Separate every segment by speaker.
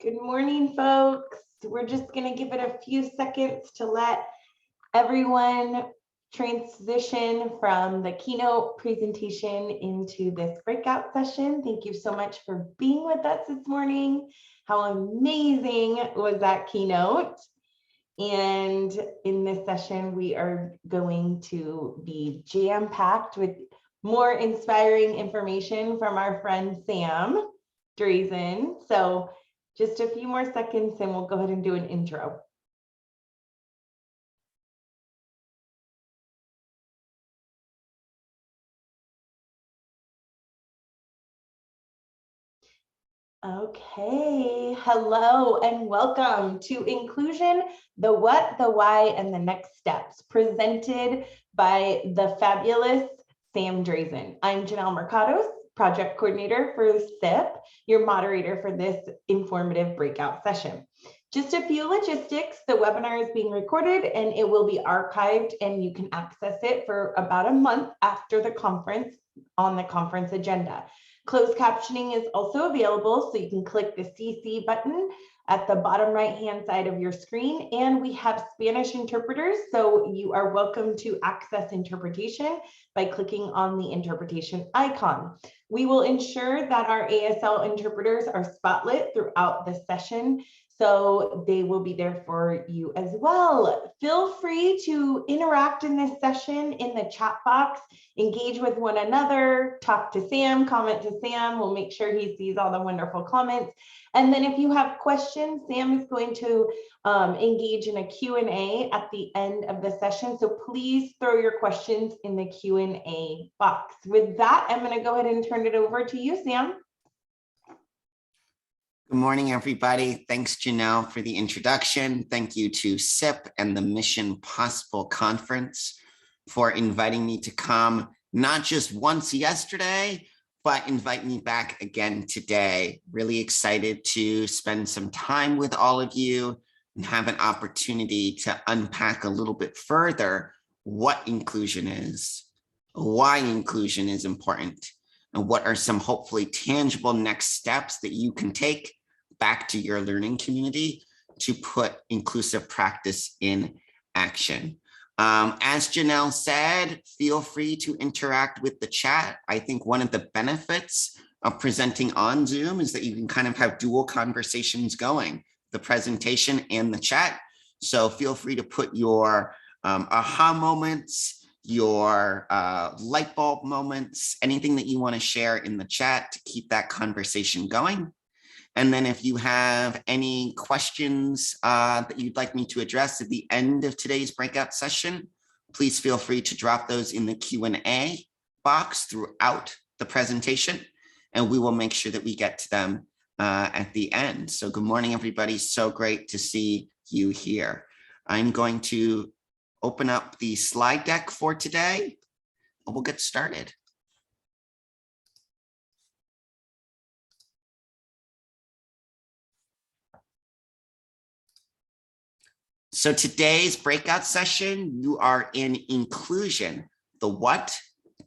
Speaker 1: Good morning, folks. We're just going to give it a few seconds to let everyone transition from the keynote presentation into this breakout session. Thank you so much for being with us this morning. How amazing was that keynote? And in this session, we are going to be jam-packed with more inspiring information from our friend Sam Drazin. So just a few more seconds and we'll go ahead and do an intro. Okay, hello and welcome to Inclusion, the What, the Why, and the Next Steps, presented by the fabulous Sam Drazin. I'm Janelle Mercados, Project Coordinator for SIP, your moderator for this informative breakout session. Just a few logistics. The webinar is being recorded and it will be archived and you can access it for about a month after the conference on the conference agenda. Closed captioning is also available, so you can click the CC button at the bottom right-hand side of your screen. And we have Spanish interpreters, so you are welcome to access interpretation by clicking on the interpretation icon. We will ensure that our ASL interpreters are spotlit throughout the session, so they will be there for you as well. Feel free to interact in this session in the chat box, engage with one another, talk to Sam, comment to Sam. We'll make sure he sees all the wonderful comments. And then if you have questions, Sam is going to engage in a Q&A at the end of the session. So please throw your questions in the Q&A box. With that, I'm going to go ahead and turn it over to you, Sam.
Speaker 2: Good morning, everybody. Thanks, Janelle, for the introduction. Thank you to SIP and the Mission Possible Conference for inviting me to come not just once yesterday, but invite me back again today. Really excited to spend some time with all of you and have an opportunity to unpack a little bit further what inclusion is, why inclusion is important, and what are some hopefully tangible next steps that you can take back to your learning community to put inclusive practice in action. As Janelle said, feel free to interact with the chat. I think one of the benefits of presenting on Zoom is that you can kind of have dual conversations going, the presentation and the chat. So feel free to put your aha moments, your light bulb moments, anything that you want to share in the chat to keep that conversation going. And then if you have any questions that you'd like me to address at the end of today's breakout session, please feel free to drop those in the Q&A box throughout the presentation, and we will make sure that we get to them at the end. So good morning, everybody. So great to see you here. I'm going to open up the slide deck for today, and we'll get started. So today's breakout session, you are in inclusion, the what,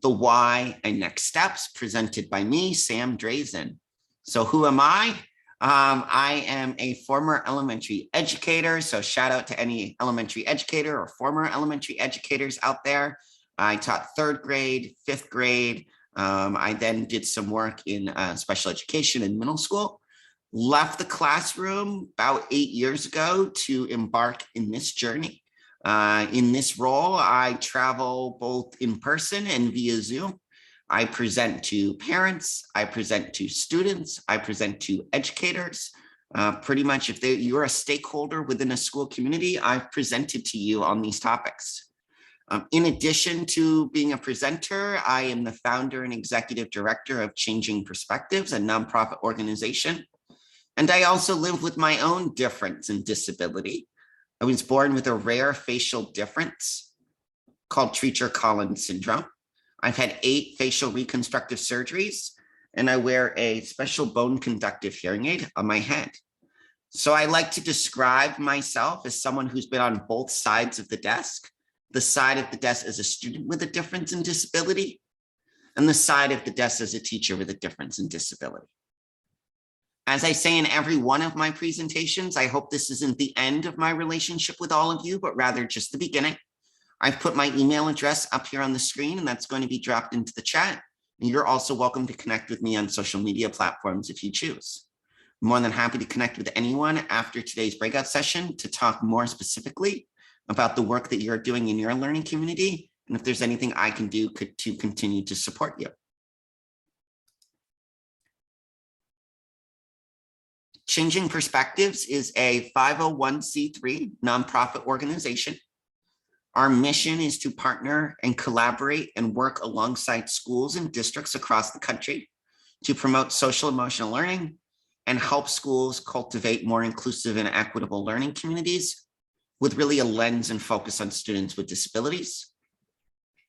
Speaker 2: the why, and next steps, presented by me, Sam Drazin. So who am I? I am a former elementary educator. So shout out to any elementary educator or former elementary educators out there. I taught 3rd grade, 5th grade. I then did some work in special education in middle school. Left the classroom about 8 years ago to embark in this journey. In this role, I travel both in person and via Zoom. I present to parents, I present to students, I present to educators. Pretty much if you're a stakeholder within a school community, I've presented to you on these topics. In addition to being a presenter, I am the founder and executive director of Changing Perspectives, a nonprofit organization. And I also live with my own difference and disability. I was born with a rare facial difference called Treacher-Collins syndrome. I've had 8 facial reconstructive surgeries, and I wear a special bone conductive hearing aid on my head. So I like to describe myself as someone who's been on both sides of the desk, the side of the desk as a student with a difference in disability, and the side of the desk as a teacher with a difference in disability. As I say in every one of my presentations, I hope this isn't the end of my relationship with all of you, but rather just the beginning. I've put my email address up here on the screen, and that's going to be dropped into the chat. And you're also welcome to connect with me on social media platforms if you choose. I'm more than happy to connect with anyone after today's breakout session to talk more specifically about the work that you're doing in your learning community, and if there's anything I can do to continue to support you. Changing Perspectives is a 501c3 nonprofit organization. Our mission is to partner and collaborate and work alongside schools and districts across the country to promote social emotional learning and help schools cultivate more inclusive and equitable learning communities with really a lens and focus on students with disabilities.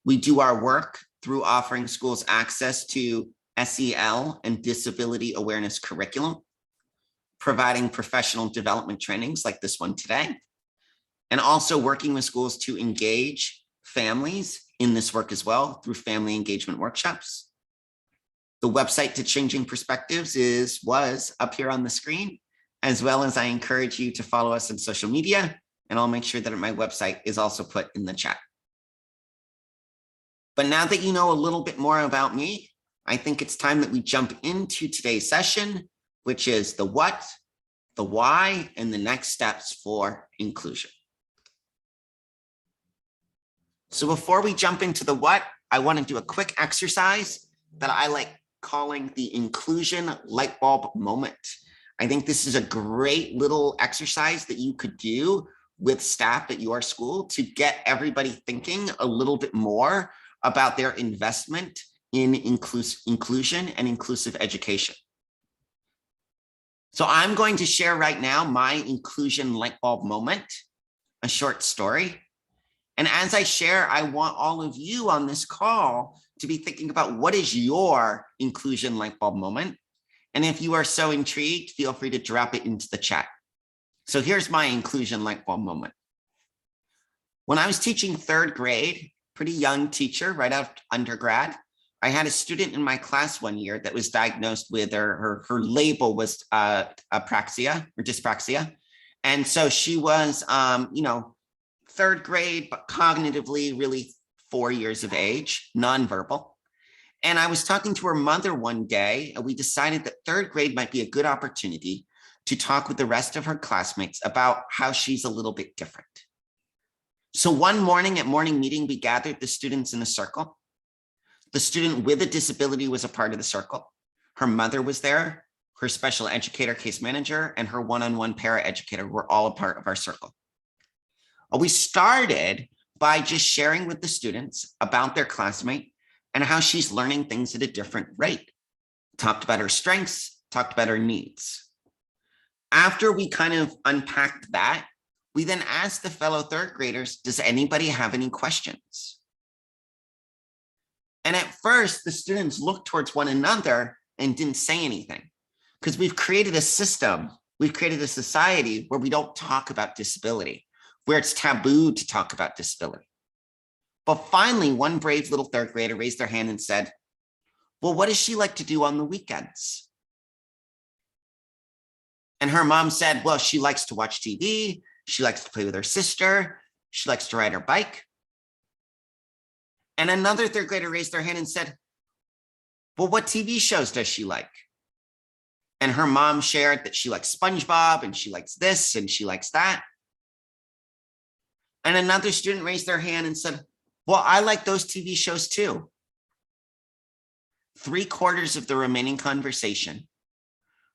Speaker 2: We do our work through offering schools access to SEL and disability awareness curriculum, providing professional development trainings like this one today, and also working with schools to engage families in this work as well through family engagement workshops. The website to Changing Perspectives was up here on the screen, as well as I encourage you to follow us on social media, and I'll make sure that my website is also put in the chat. But now that you know a little bit more about me, I think it's time that we jump into today's session, which is the what, the why, and the next steps for inclusion. So before we jump into the what, I want to do a quick exercise that I like calling the inclusion light bulb moment. I think this is a great little exercise that you could do with staff at your school to get everybody thinking a little bit more about their investment in inclusion and inclusive education. So I'm going to share right now my inclusion light bulb moment, a short story. And as I share, I want all of you on this call to be thinking about what is your inclusion light bulb moment. And if you are so intrigued, feel free to drop it into the chat. So here's my inclusion light bulb moment. When I was teaching third grade, pretty young teacher right out of undergrad, I had a student in my class one year that was diagnosed with, her label was apraxia or dyspraxia. And so she was, third grade, but cognitively really 4 years of age, nonverbal. And I was talking to her mother one day, and we decided that third grade might be a good opportunity to talk with the rest of her classmates about how she's a little bit different. So one morning at morning meeting, we gathered the students in a circle. The student with a disability was a part of the circle. Her mother was there, her special educator case manager, and her one-on-one paraeducator were all a part of our circle. We started by just sharing with the students about their classmate and how she's learning things at a different rate. Talked about her strengths, talked about her needs. After we kind of unpacked that, we then asked the fellow third graders, does anybody have any questions? And at first, the students looked towards one another and didn't say anything because we've created a system, we've created a society where we don't talk about disability, where it's taboo to talk about disability. But finally, one brave little third grader raised their hand and said, well, what does she like to do on the weekends? And her mom said, well, she likes to watch TV. She likes to play with her sister. She likes to ride her bike. And another third grader raised their hand and said, well, what TV shows does she like? And her mom shared that she likes SpongeBob and she likes this and she likes that. And another student raised their hand and said, well, I like those TV shows too. 3/4 of the remaining conversation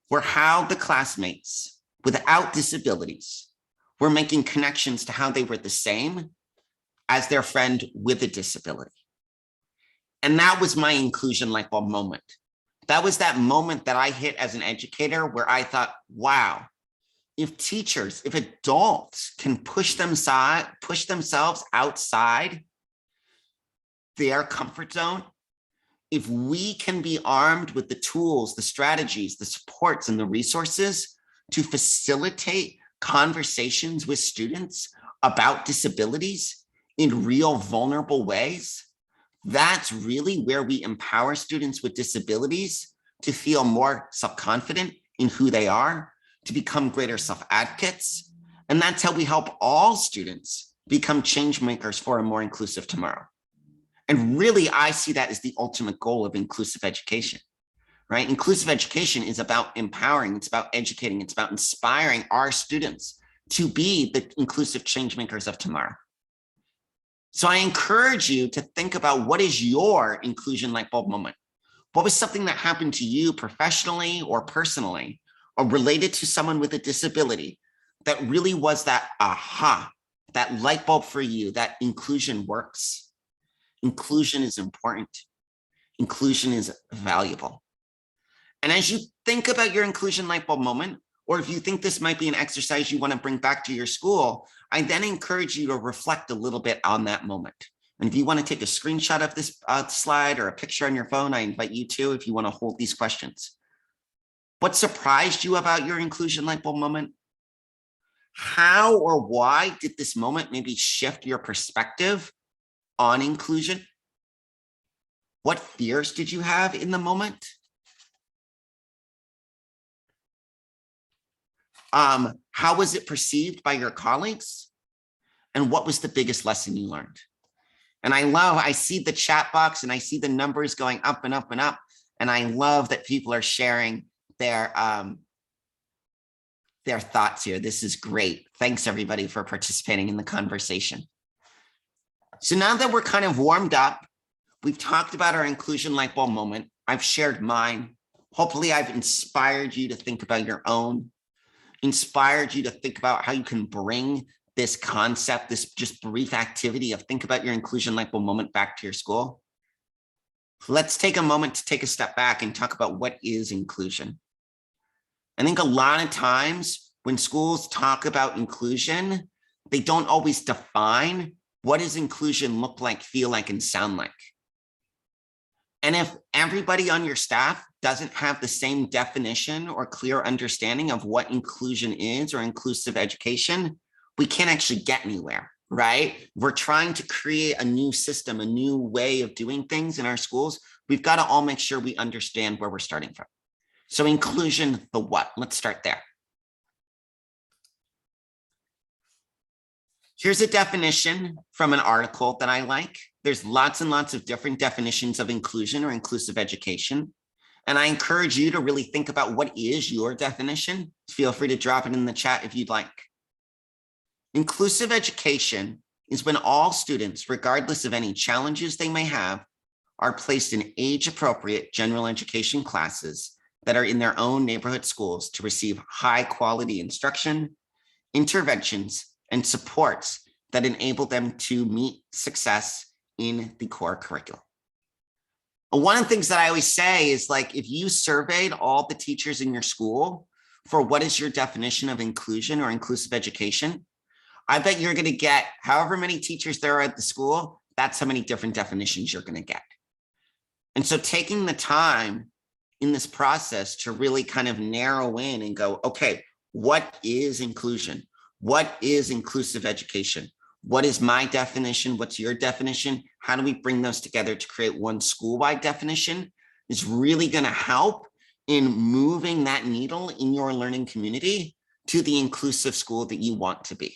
Speaker 2: were how the classmates without disabilities were making connections to how they were the same as their friend with a disability. And that was my inclusion light bulb moment. That was that moment that I hit as an educator where I thought, wow, if teachers, if adults can push themselves outside their comfort zone, if we can be armed with the tools, the strategies, the supports, and the resources to facilitate conversations with students about disabilities in real vulnerable ways, that's really where we empower students with disabilities to feel more self-confident in who they are, to become greater self-advocates. And that's how we help all students become change makers for a more inclusive tomorrow. And really, I see that as the ultimate goal of inclusive education, right? Inclusive education is about empowering, it's about educating, it's about inspiring our students to be the inclusive change makers of tomorrow. So I encourage you to think about, what is your inclusion light bulb moment? What was something that happened to you professionally or personally, or related to someone with a disability, that really was that aha, that light bulb for you, that inclusion works. Inclusion is important. Inclusion is valuable. And as you think about your inclusion light bulb moment, or if you think this might be an exercise you want to bring back to your school, I then encourage you to reflect a little bit on that moment. And if you want to take a screenshot of this slide or a picture on your phone, I invite you to, if you want to hold these questions. What surprised you about your inclusion light bulb moment? How or why did this moment maybe shift your perspective on inclusion? What fears did you have in the moment? How was it perceived by your colleagues? And what was the biggest lesson you learned? And I see the chat box and I see the numbers going up and up and up. And I love that people are sharing their thoughts here. This is great. Thanks everybody for participating in the conversation. So now that we're kind of warmed up, we've talked about our inclusion light bulb moment. I've shared mine. Hopefully I've inspired you to think about your own, inspired you to think about how you can bring this concept, this just brief activity of think about your inclusion light bulb moment back to your school. Let's take a moment to take a step back and talk about what is inclusion. I think a lot of times when schools talk about inclusion, they don't always define what does inclusion look like, feel like, and sound like. And if everybody on your staff doesn't have the same definition or clear understanding of what inclusion is or inclusive education, we can't actually get anywhere, right? We're trying to create a new system, a new way of doing things in our schools. We've got to all make sure we understand where we're starting from. So inclusion, the what? Let's start there. Here's a definition from an article that I like. There's lots and lots of different definitions of inclusion or inclusive education. And I encourage you to really think about what is your definition. Feel free to drop it in the chat if you'd like. Inclusive education is when all students, regardless of any challenges they may have, are placed in age-appropriate general education classes that are in their own neighborhood schools to receive high-quality instruction, interventions, and supports that enable them to meet success in the core curriculum. One of the things that I always say is, like, if you surveyed all the teachers in your school for what is your definition of inclusion or inclusive education, I bet you're going to get however many teachers there are at the school, that's how many different definitions you're going to get. And so taking the time in this process to really kind of narrow in and go, okay, what is inclusion? What is inclusive education? What is my definition? What's your definition? How do we bring those together to create one school-wide definition is really going to help in moving that needle in your learning community to the inclusive school that you want to be.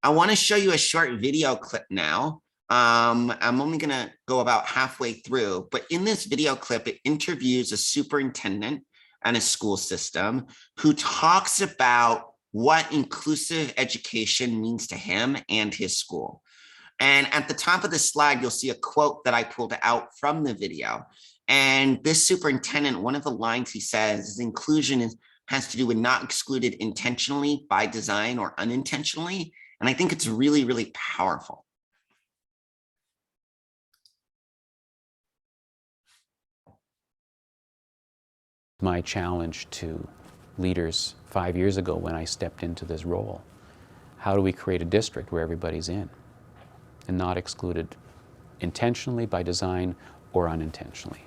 Speaker 2: I want to show you a short video clip now. I'm only going to go about halfway through, but in this video clip, it interviews a superintendent and a school system who talks about what inclusive education means to him and his school. And at the top of the slide, you'll see a quote that I pulled out from the video. And this superintendent, one of the lines he says is inclusion has to do with not excluded intentionally, by design, or unintentionally. And I think it's really, really powerful.
Speaker 3: My challenge to leaders 5 years ago when I stepped into this role. How do we create a district where everybody's in and not excluded intentionally, by design, or unintentionally?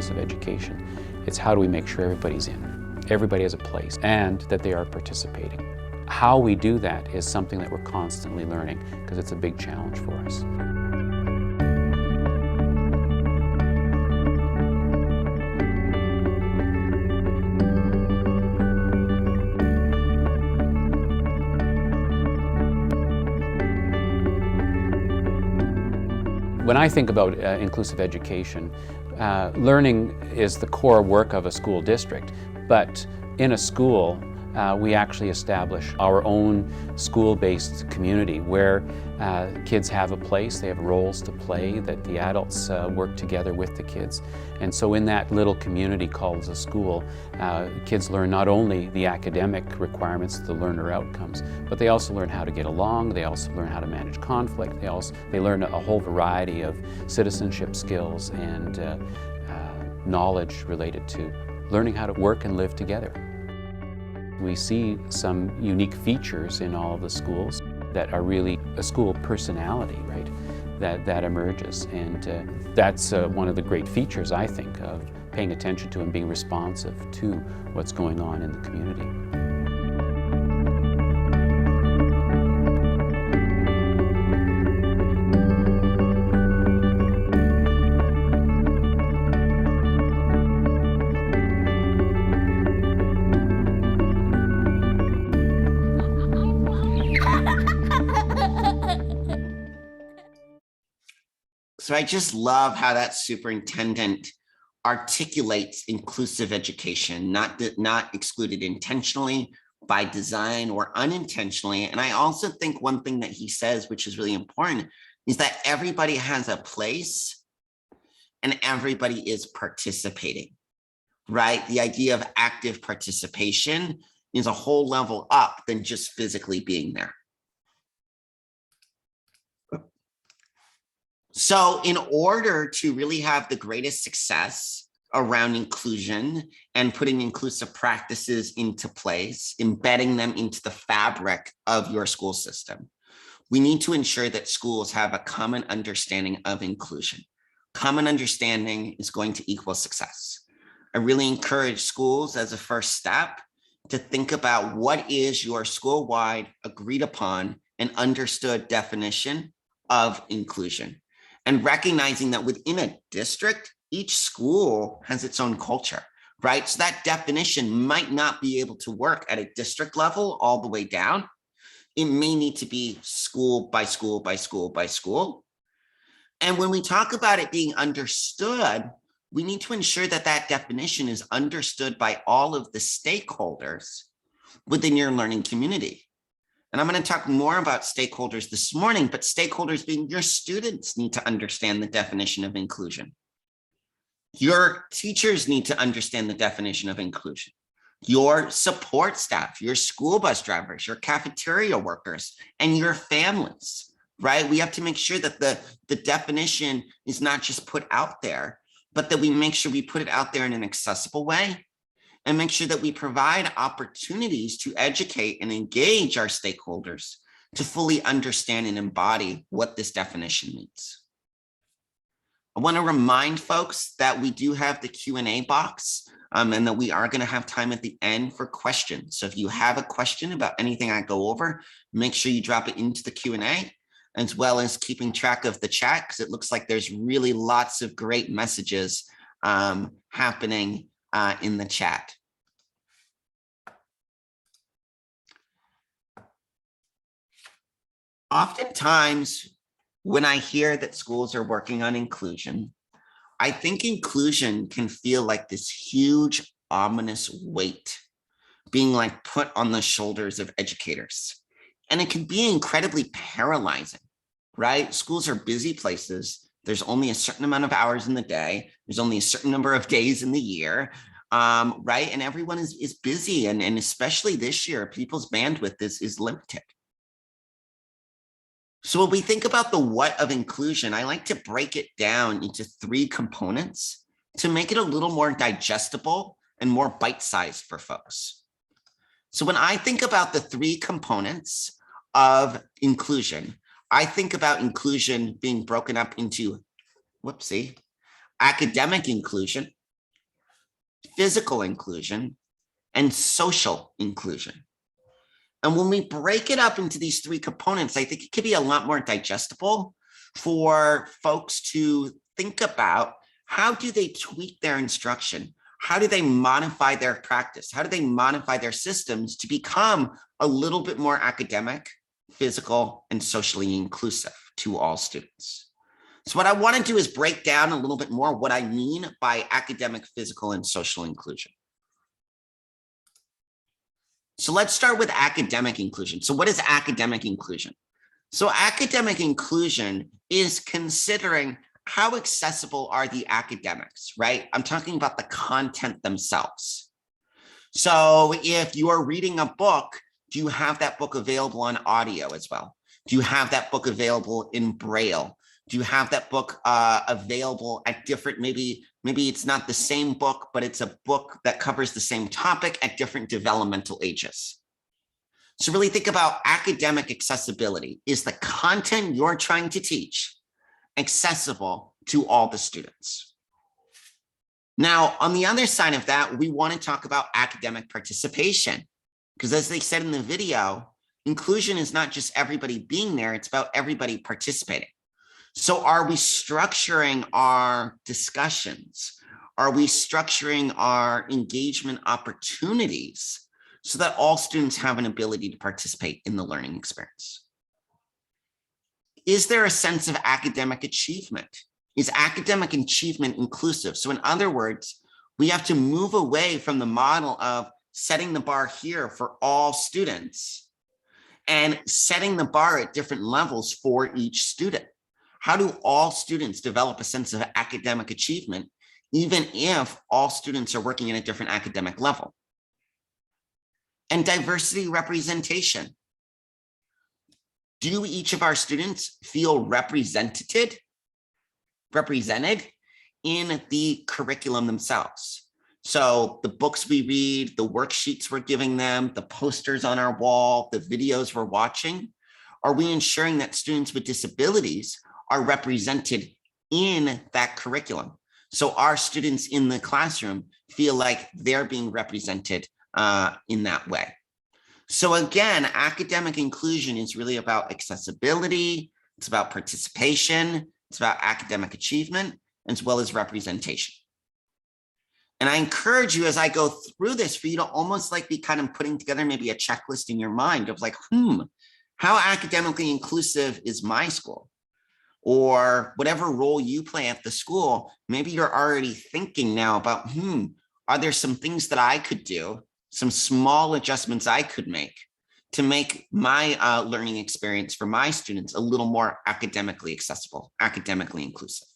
Speaker 3: inclusive education. It's how do we make sure everybody's in, everybody has a place, and that they are participating. How we do that is something that we're constantly learning because it's a big challenge for us. When I think about inclusive education, learning is the core work of a school district, but in a school, we actually establish our own school-based community where kids have a place, they have roles to play, that the adults work together with the kids. And so in that little community called a school, kids learn not only the academic requirements, the learner outcomes, but they also learn how to get along, they also learn how to manage conflict, they learn a whole variety of citizenship skills and knowledge related to learning how to work and live together. We see some unique features in all of the schools that are really a school personality, right? That emerges, and that's one of the great features, I think, of paying attention to and being responsive to what's going on in the community.
Speaker 2: So I just love how that superintendent articulates inclusive education, not excluded intentionally, by design, or unintentionally. And I also think one thing that he says, which is really important, is that everybody has a place and everybody is participating, right? The idea of active participation is a whole level up than just physically being there. So in order to really have the greatest success around inclusion and putting inclusive practices into place, embedding them into the fabric of your school system, we need to ensure that schools have a common understanding of inclusion. Common understanding is going to equal success. I really encourage schools as a first step to think about what is your school-wide agreed upon and understood definition of inclusion. And recognizing that within a district, each school has its own culture, right? So that definition might not be able to work at a district level all the way down. It may need to be school by school by school by school. And when we talk about it being understood, we need to ensure that that definition is understood by all of the stakeholders within your learning community. And I'm going to talk more about stakeholders this morning, but stakeholders being your students need to understand the definition of inclusion. Your teachers need to understand the definition of inclusion. Your support staff, your school bus drivers, your cafeteria workers, and your families, right? We have to make sure that the definition is not just put out there, but that we make sure we put it out there in an accessible way, and make sure that we provide opportunities to educate and engage our stakeholders to fully understand and embody what this definition means. I want to remind folks that we do have the Q&A box and that we are going to have time at the end for questions. So if you have a question about anything I go over, make sure you drop it into the Q&A, as well as keeping track of the chat, because it looks like there's really lots of great messages happening in the chat. Oftentimes, when I hear that schools are working on inclusion, I think inclusion can feel like this huge, ominous weight being like put on the shoulders of educators. And it can be incredibly paralyzing, right? Schools are busy places. There's only a certain amount of hours in the day. There's only a certain number of days in the year, right? And everyone is busy. And especially this year, people's bandwidth is limited. So when we think about the what of inclusion, I like to break it down into 3 components to make it a little more digestible and more bite-sized for folks. So when I think about the 3 components of inclusion, I think about inclusion being broken up into, academic inclusion, physical inclusion, and social inclusion. And when we break it up into these three components, I think it could be a lot more digestible for folks to think about how do they tweak their instruction? How do they modify their practice? How do they modify their systems to become a little bit more academic, physical, and socially inclusive to all students? So what I want to do is break down a little bit more what I mean by academic, physical, and social inclusion. So let's start with academic inclusion. So what is academic inclusion? So academic inclusion is considering how accessible are the academics, right? I'm talking about the content themselves. So if you are reading a book, do you have that book available on audio as well? Do you have that book available in Braille? Do you have that book available at different, maybe it's not the same book, but it's a book that covers the same topic at different developmental ages? So really think about academic accessibility. Is the content you're trying to teach accessible to all the students? Now, on the other side of that, we want to talk about academic participation, because as they said in the video, inclusion is not just everybody being there, it's about everybody participating. So are we structuring our discussions? Are we structuring our engagement opportunities so that all students have an ability to participate in the learning experience? Is there a sense of academic achievement? Is academic achievement inclusive? So in other words, we have to move away from the model of setting the bar here for all students and setting the bar at different levels for each student. How do all students develop a sense of academic achievement, even if all students are working at a different academic level? And diversity representation. Do each of our students feel represented in the curriculum themselves? So the books we read, the worksheets we're giving them, the posters on our wall, the videos we're watching, are we ensuring that students with disabilities are represented in that curriculum? So our students in the classroom feel like they're being represented in that way. So again, academic inclusion is really about accessibility, it's about participation, it's about academic achievement, as well as representation. And I encourage you as I go through this for you to almost like be kind of putting together maybe a checklist in your mind of like, how academically inclusive is my school? Or whatever role you play at the school, maybe you're already thinking now about, are there some things that I could do, some small adjustments I could make to make my learning experience for my students a little more academically accessible, academically inclusive.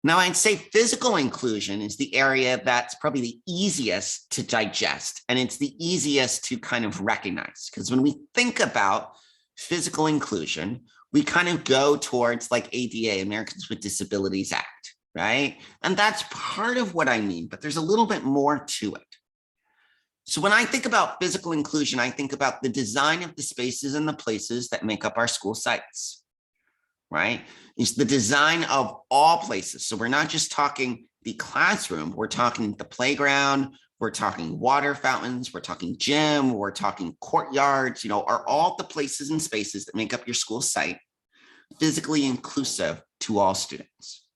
Speaker 2: Now, I'd say physical inclusion is the area that's probably the easiest to digest, and it's the easiest to kind of recognize, because when we think about physical inclusion, we kind of go towards like ADA, Americans with Disabilities Act, right? And that's part of what I mean, but there's a little bit more to it. So when I think about physical inclusion, I think about the design of the spaces and the places that make up our school sites, right? It's the design of all places. So we're not just talking the classroom, we're talking the playground, we're talking water fountains, we're talking gym, we're talking courtyards, are all the places and spaces that make up your school site physically inclusive to all students.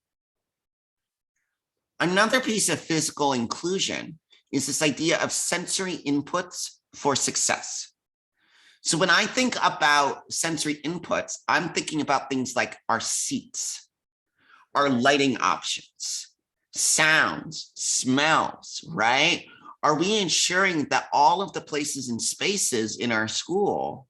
Speaker 2: Another piece of physical inclusion is this idea of sensory inputs for success. So when I think about sensory inputs, I'm thinking about things like our seats, our lighting options, sounds, smells, right? Are we ensuring that all of the places and spaces in our school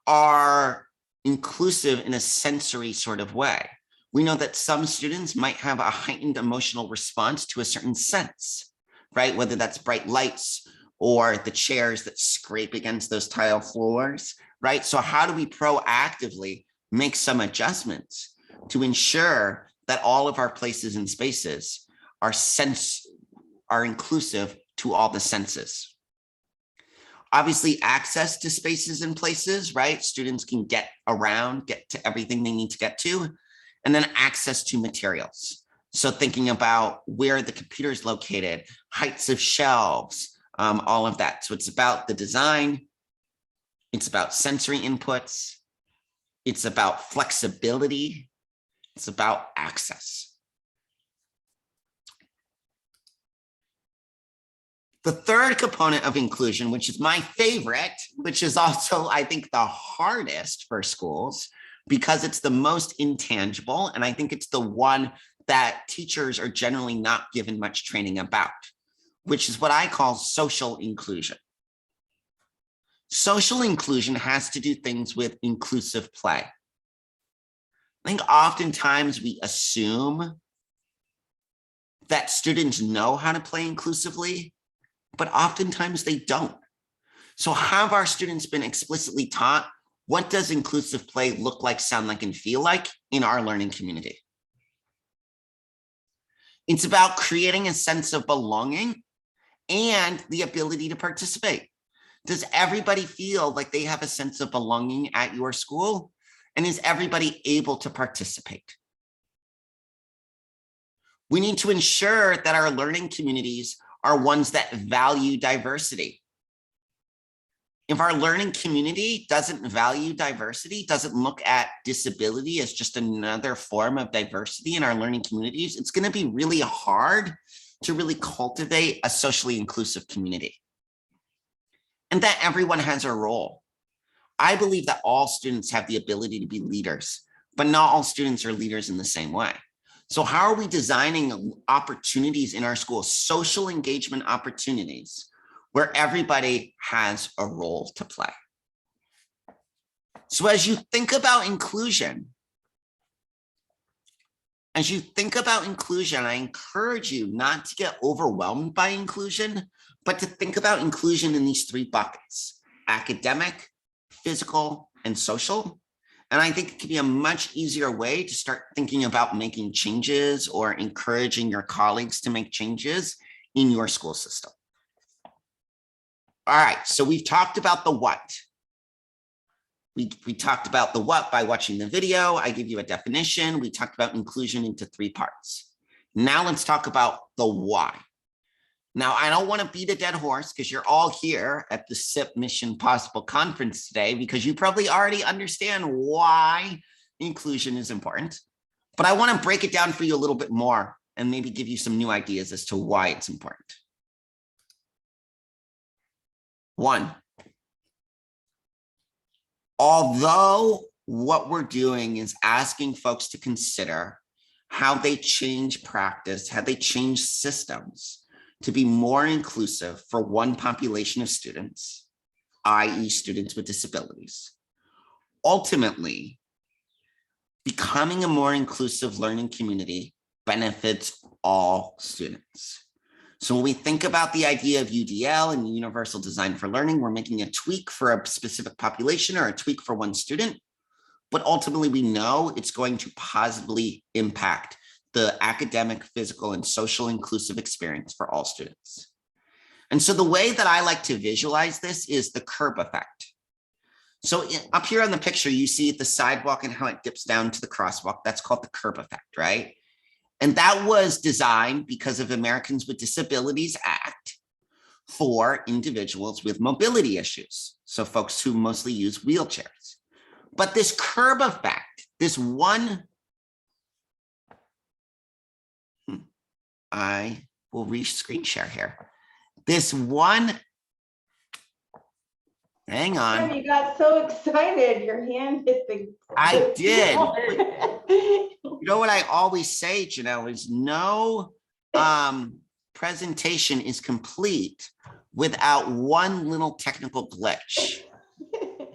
Speaker 2: are inclusive in a sensory sort of way? We know that some students might have a heightened emotional response to a certain sense, right? Whether that's bright lights or the chairs that scrape against those tile floors, right? So how do we proactively make some adjustments to ensure that all of our places and spaces are inclusive to all the senses? Obviously, access to spaces and places, right? Students can get around, get to everything they need to get to. And then access to materials. So thinking about where the computer is located, heights of shelves, all of that. So it's about the design. It's about sensory inputs. It's about flexibility. It's about access. The third component of inclusion, which is my favorite, which is also, I think, the hardest for schools because it's the most intangible. And I think it's the one that teachers are generally not given much training about, which is what I call social inclusion. Social inclusion has to do things with inclusive play. I think oftentimes we assume that students know how to play inclusively, but oftentimes they don't. So have our students been explicitly taught what does inclusive play look like, sound like, and feel like in our learning community? It's about creating a sense of belonging and the ability to participate. Does everybody feel like they have a sense of belonging at your school? And is everybody able to participate? We need to ensure that our learning communities are ones that value diversity. If our learning community doesn't value diversity, doesn't look at disability as just another form of diversity in our learning communities, it's going to be really hard to really cultivate a socially inclusive community. And that everyone has a role. I believe that all students have the ability to be leaders, but not all students are leaders in the same way. So how are we designing opportunities in our schools, social engagement opportunities, where everybody has a role to play? So as you think about inclusion, I encourage you not to get overwhelmed by inclusion, but to think about inclusion in these three buckets: academic, physical, and social. And I think it can be a much easier way to start thinking about making changes or encouraging your colleagues to make changes in your school system. All right, so we've talked about the what. We talked about the what by watching the video. I give you a definition. We talked about inclusion into three parts. Now let's talk about the why. Now, I don't want to beat a dead horse because you're all here at the SIP Mission Possible conference today because you probably already understand why inclusion is important. But I want to break it down for you a little bit more and maybe give you some new ideas as to why it's important. One, although what we're doing is asking folks to consider how they change practice, how they change systems to be more inclusive for one population of students, i.e. students with disabilities. Ultimately, becoming a more inclusive learning community benefits all students. So when we think about the idea of UDL and universal design for learning, we're making a tweak for a specific population or a tweak for one student, but ultimately we know it's going to positively impact the academic, physical, and social inclusive experience for all students. And so the way that I like to visualize this is the curb effect. So up here on the picture, you see the sidewalk and how it dips down to the crosswalk. That's called the curb effect, right? And that was designed because of Americans with Disabilities Act for individuals with mobility issues. So folks who mostly use wheelchairs. But this curb effect, this one, I will screen share here. This one, hang on.
Speaker 1: You got so excited, your hand hit the.
Speaker 2: I did. You know what I always say, Janelle, is no presentation is complete without one little technical glitch.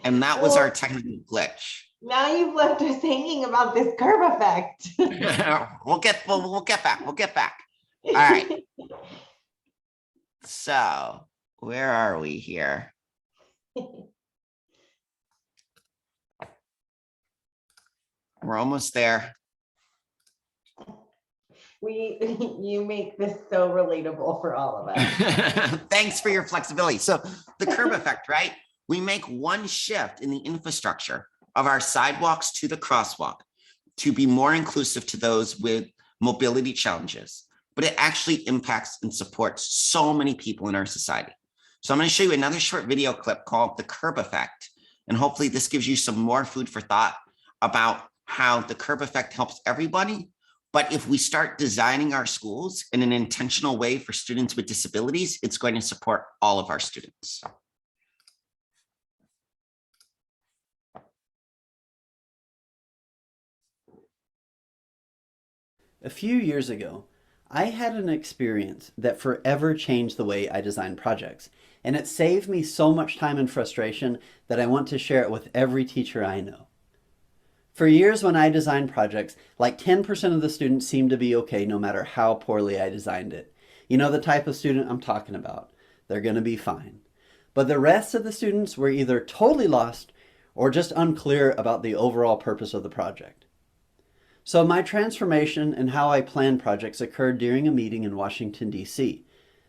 Speaker 2: And that was our technical glitch.
Speaker 1: Now you've left us hanging about this curve effect.
Speaker 2: We'll get back. All right. So where are we here? We're almost there.
Speaker 1: You make this so relatable for all of us.
Speaker 2: Thanks for your flexibility. So the curb effect, right? We make one shift in the infrastructure of our sidewalks to the crosswalk. to be more inclusive to those with mobility challenges, but it actually impacts and supports so many people in our society. So I'm going to show you another short video clip called The Curb Effect. And hopefully this gives you some more food for thought about how the curb effect helps everybody. But if we start designing our schools in an intentional way for students with disabilities, it's going to support all of our students.
Speaker 4: A few years ago, I had an experience that forever changed the way I design projects, and it saved me so much time and frustration that I want to share it with every teacher I know. For years when I designed projects, like 10% of the students seemed to be okay no matter how poorly I designed it. You know the type of student I'm talking about. They're going to be fine. But the rest of the students were either totally lost or just unclear about the overall purpose of the project. So my transformation in how I plan projects occurred during a meeting in Washington, D.C.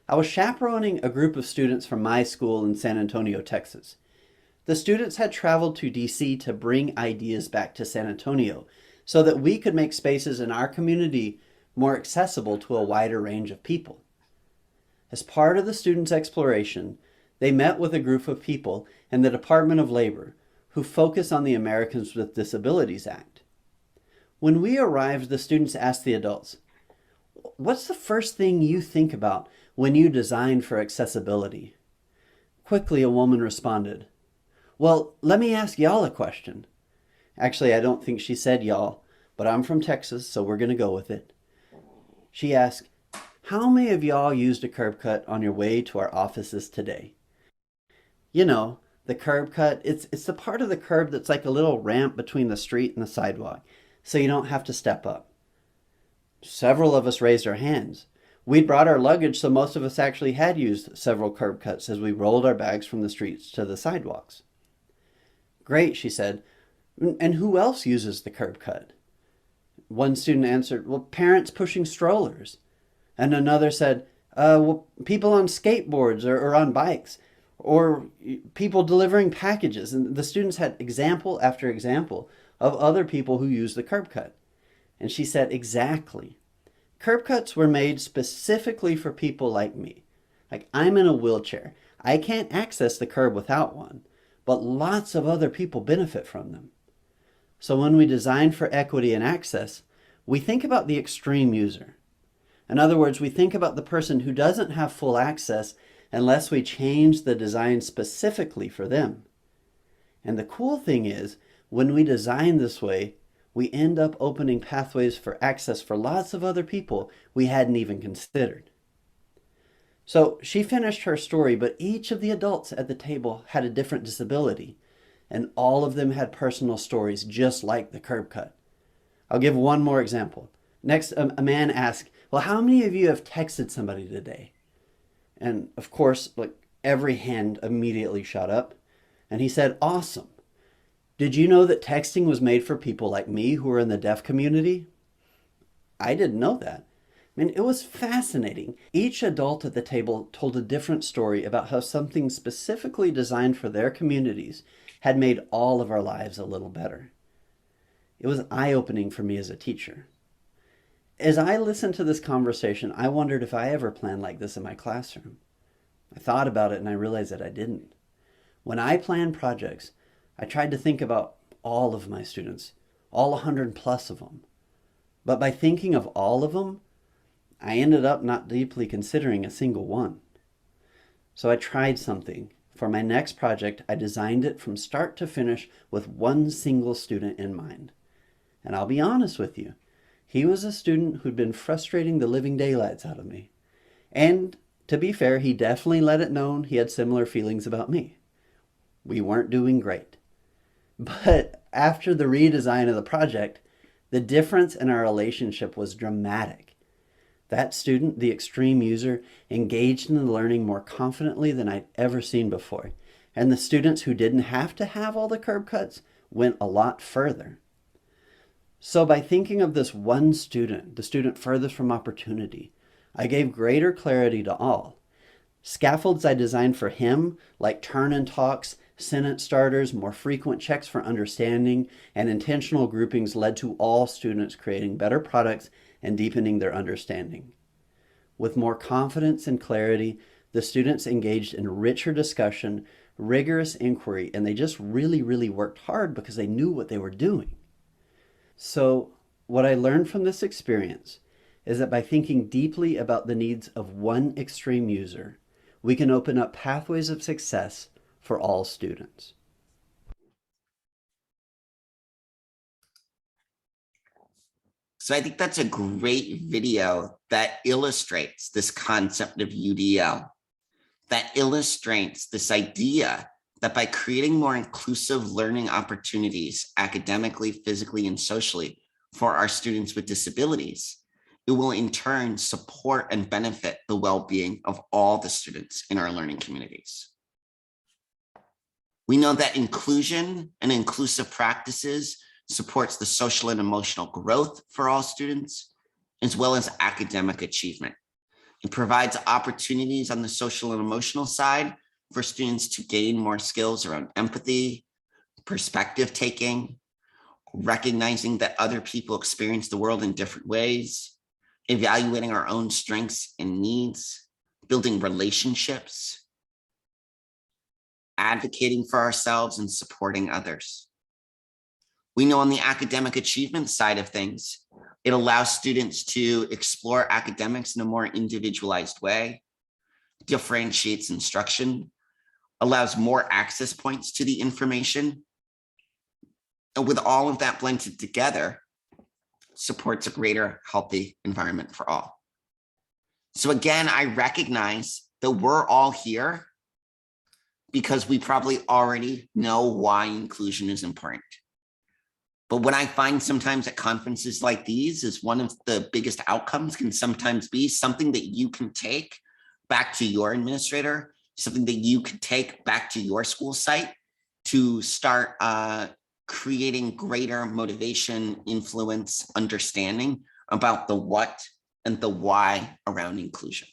Speaker 4: I was chaperoning a group of students from my school in San Antonio, Texas. The students had traveled to D.C. to bring ideas back to San Antonio so that we could make spaces in our community more accessible to a wider range of people. As part of the students' exploration, they met with a group of people in the Department of Labor who focus on the Americans with Disabilities Act. When we arrived, the students asked the adults, "What's the first thing you think about when you design for accessibility?" Quickly, a woman responded, "Well, let me ask y'all a question." Actually, I don't think she said y'all, but I'm from Texas, so we're going to go with it. She asked, "How many of y'all used a curb cut on your way to our offices today?" You know, the curb cut, it's the part of the curb that's like a little ramp between the street and the sidewalk, so you don't have to step up. Several of us raised our hands. We'd brought our luggage, so most of us actually had used several curb cuts as we rolled our bags from the streets to the sidewalks. "Great," she said. "And who else uses the curb cut?" One student answered, "Well, parents pushing strollers." And another said, "Well, people on skateboards or on bikes, or people delivering packages." And the students had example after example of other people who use the curb cut. And she said, "Exactly. Curb cuts were made specifically for people like me. Like, I'm in a wheelchair. I can't access the curb without one, but lots of other people benefit from them. So when we design for equity and access, we think about the extreme user. In other words, we think about the person who doesn't have full access unless we change the design specifically for them. And the cool thing is, when we design this way, we end up opening pathways for access for lots of other people we hadn't even considered." So she finished her story, but each of the adults at the table had a different disability, and all of them had personal stories just like the curb cut. I'll give one more example. Next, a man asked, "Well, how many of you have texted somebody today?" And of course, every hand immediately shot up, and he said, "Awesome. Did you know that texting was made for people like me who are in the deaf community?" I didn't know that. I mean, it was fascinating. Each adult at the table told a different story about how something specifically designed for their communities had made all of our lives a little better. It was eye-opening for me as a teacher. As I listened to this conversation, I wondered if I ever planned like this in my classroom. I thought about it and I realized that I didn't. When I planned projects, I tried to think about all of my students, all 100 plus of them. But by thinking of all of them, I ended up not deeply considering a single one. So I tried something. For my next project, I designed it from start to finish with one single student in mind. And I'll be honest with you, he was a student who'd been frustrating the living daylights out of me. And to be fair, he definitely let it known he had similar feelings about me. We weren't doing great. But after the redesign of the project, the difference in our relationship was dramatic. That student, the extreme user, engaged in the learning more confidently than I'd ever seen before. And the students who didn't have to have all the curb cuts went a lot further. So by thinking of this one student, the student furthest from opportunity, I gave greater clarity to all. Scaffolds I designed for him, like turn and talks, Sentence starters, more frequent checks for understanding, and intentional groupings led to all students creating better products and deepening their understanding. With more confidence and clarity, the students engaged in richer discussion, rigorous inquiry, and they just really, really worked hard because they knew what they were doing. So, what I learned from this experience is that by thinking deeply about the needs of one extreme user, we can open up pathways of success for all students.
Speaker 2: So I think that's a great video that illustrates this concept of UDL, that illustrates this idea that by creating more inclusive learning opportunities academically, physically, and socially for our students with disabilities, it will in turn support and benefit the well-being of all the students in our learning communities. We know that inclusion and inclusive practices supports the social and emotional growth for all students, as well as academic achievement. It provides opportunities on the social and emotional side for students to gain more skills around empathy, perspective taking, recognizing that other people experience the world in different ways, evaluating our own strengths and needs, building relationships, advocating for ourselves, and supporting others. We know on the academic achievement side of things, it allows students to explore academics in a more individualized way, differentiates instruction, allows more access points to the information, and with all of that blended together, supports a greater healthy environment for all. So again, I recognize that we're all here because we probably already know why inclusion is important. But what I find sometimes at conferences like these is one of the biggest outcomes can sometimes be something that you can take back to your administrator, something that you can take back to your school site to start creating greater motivation, influence, understanding about the what and the why around inclusion.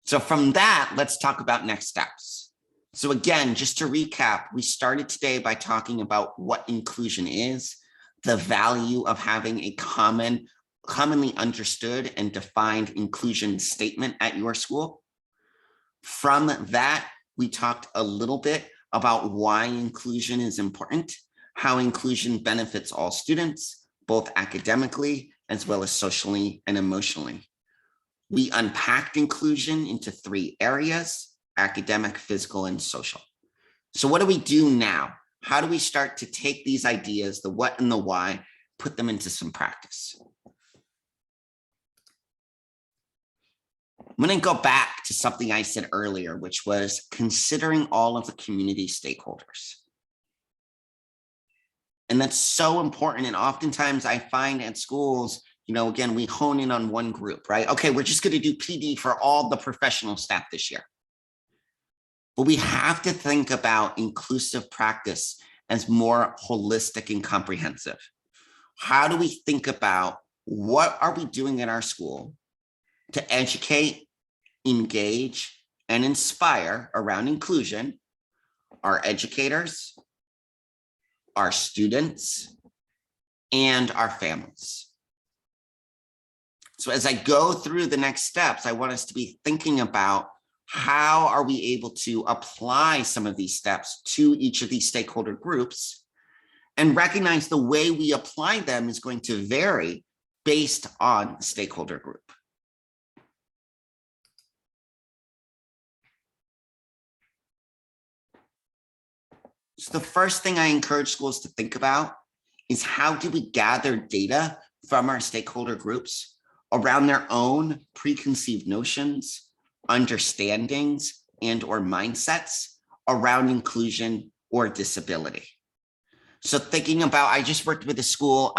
Speaker 2: So from that, let's talk about next steps. So again, just to recap, we started today by talking about what inclusion is, the value of having a commonly understood and defined inclusion statement at your school. From that, we talked a little bit about why inclusion is important, how inclusion benefits all students, both academically as well as socially and emotionally. We unpacked inclusion into 3 areas: academic, physical, and social. So what do we do now? How do we start to take these ideas, the what and the why, put them into some practice? I'm going to go back to something I said earlier, which was considering all of the community stakeholders. And that's so important. And oftentimes I find at schools, again, we hone in on one group, right? Okay, we're just going to do PD for all the professional staff this year. But we have to think about inclusive practice as more holistic and comprehensive. How do we think about what are we doing in our school to educate, engage, and inspire around inclusion our educators, our students, and our families? So as I go through the next steps, I want us to be thinking about how are we able to apply some of these steps to each of these stakeholder groups, and recognize the way we apply them is going to vary based on the stakeholder group. So the first thing I encourage schools to think about is how do we gather data from our stakeholder groups around their own preconceived notions, understandings, and or mindsets around inclusion or disability. So thinking about, I just worked with a school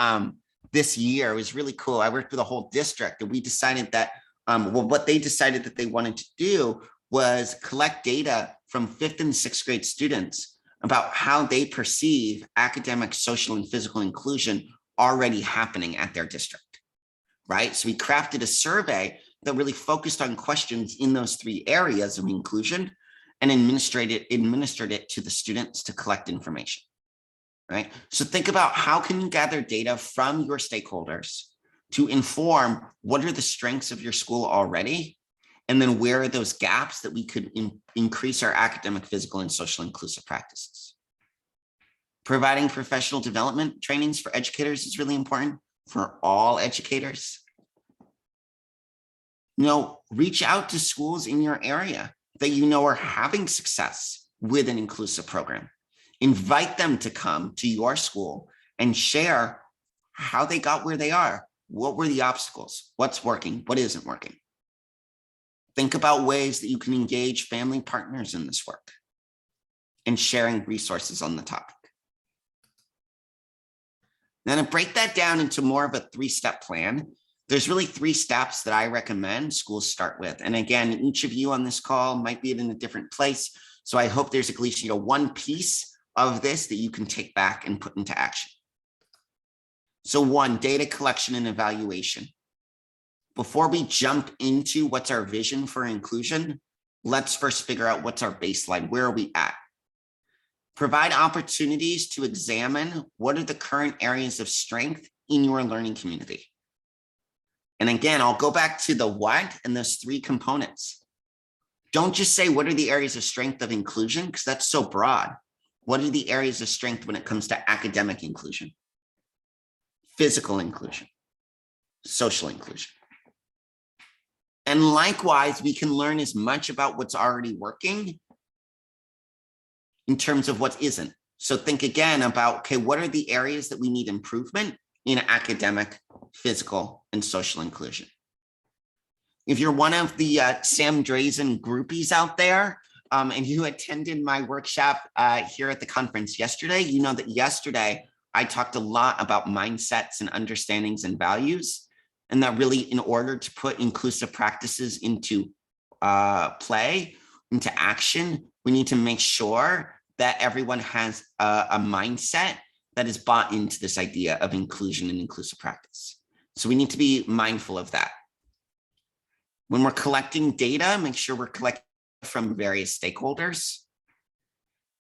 Speaker 2: this year. It was really cool. I worked with a whole district, and we decided that, what they decided that they wanted to do was collect data from 5th and 6th grade students about how they perceive academic, social, and physical inclusion already happening at their district, right? So we crafted a survey that really focused on questions in those 3 areas of inclusion and administered it to the students to collect information, right? So think about how can you gather data from your stakeholders to inform what are the strengths of your school already, and then where are those gaps that we could increase our academic, physical, and social inclusive practices. Providing professional development trainings for educators is really important for all educators. Reach out to schools in your area that you know are having success with an inclusive program. Invite them to come to your school and share how they got where they are. What were the obstacles? What's working? What isn't working? Think about ways that you can engage family partners in this work and sharing resources on the topic. Now, to break that down into more of a 3-step plan, there's really 3 steps that I recommend schools start with. And again, each of you on this call might be in a different place. So I hope there's at least one piece of this that you can take back and put into action. So 1, data collection and evaluation. Before we jump into what's our vision for inclusion, let's first figure out what's our baseline. Where are we at? Provide opportunities to examine what are the current areas of strength in your learning community. And again, I'll go back to the what and those 3 components. Don't just say, what are the areas of strength of inclusion? Because that's so broad. What are the areas of strength when it comes to academic inclusion, physical inclusion, social inclusion? And likewise, we can learn as much about what's already working in terms of what isn't. So think again about, okay, what are the areas that we need improvement in academic, physical, and social inclusion? If you're one of the Sam Drazin groupies out there, and you attended my workshop here at the conference yesterday, you know that yesterday I talked a lot about mindsets and understandings and values, and that really in order to put inclusive practices into play, into action, we need to make sure that everyone has a mindset that is bought into this idea of inclusion and inclusive practice. So we need to be mindful of that. When we're collecting data, make sure we're collecting from various stakeholders.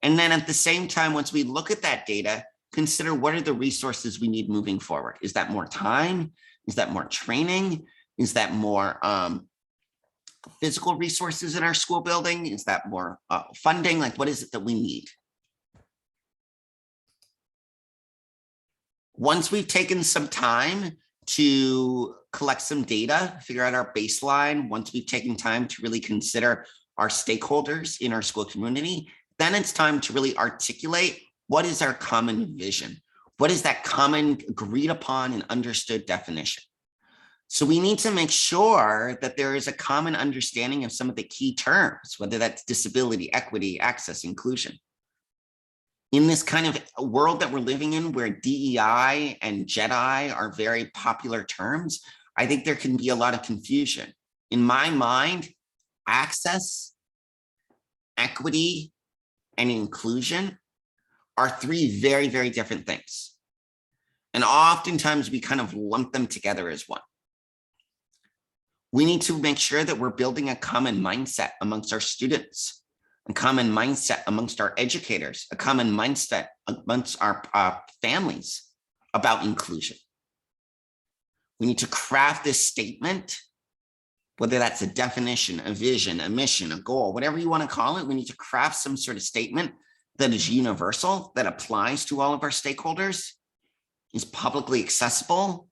Speaker 2: And then at the same time, once we look at that data, consider what are the resources we need moving forward. Is that more time? Is that more training? Is that more physical resources in our school building? Is that more funding? Like, what is it that we need? Once we've taken some time to collect some data, figure out our baseline, once we've taken time to really consider our stakeholders in our school community, then it's time to really articulate what is our common vision? What is that common agreed upon and understood definition? So we need to make sure that there is a common understanding of some of the key terms, whether that's disability, equity, access, inclusion. In this kind of world that we're living in where DEI and JEDI are very popular terms, I think there can be a lot of confusion. In my mind, access, equity, and inclusion are 3 very, very different things. And oftentimes we kind of lump them together as one. We need to make sure that we're building a common mindset amongst our students, a common mindset amongst our educators, a common mindset amongst our families about inclusion. We need to craft this statement, whether that's a definition, a vision, a mission, a goal, whatever you want to call it. We need to craft some sort of statement that is universal, that applies to all of our stakeholders, is publicly accessible,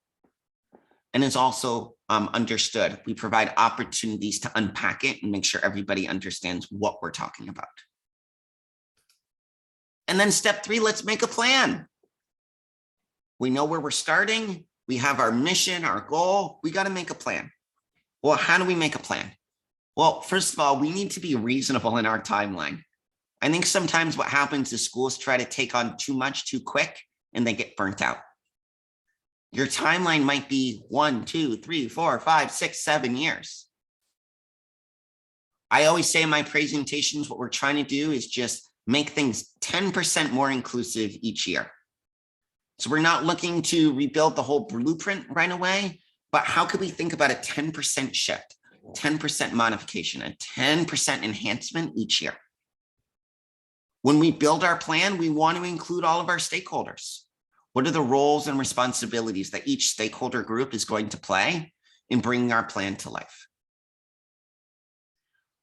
Speaker 2: and is also understood. We provide opportunities to unpack it and make sure everybody understands what we're talking about. And then step 3, let's make a plan. We know where we're starting. We have our mission, our goal. We got to make a plan. Well, how do we make a plan? Well, first of all, we need to be reasonable in our timeline. I think sometimes what happens is schools try to take on too much too quick and they get burnt out. Your timeline might be 1, 2, 3, 4, 5, 6, 7 years. I always say in my presentations, what we're trying to do is just make things 10% more inclusive each year. So we're not looking to rebuild the whole blueprint right away, but how could we think about a 10% shift, 10% modification, a 10% enhancement each year? When we build our plan, we want to include all of our stakeholders. What are the roles and responsibilities that each stakeholder group is going to play in bringing our plan to life?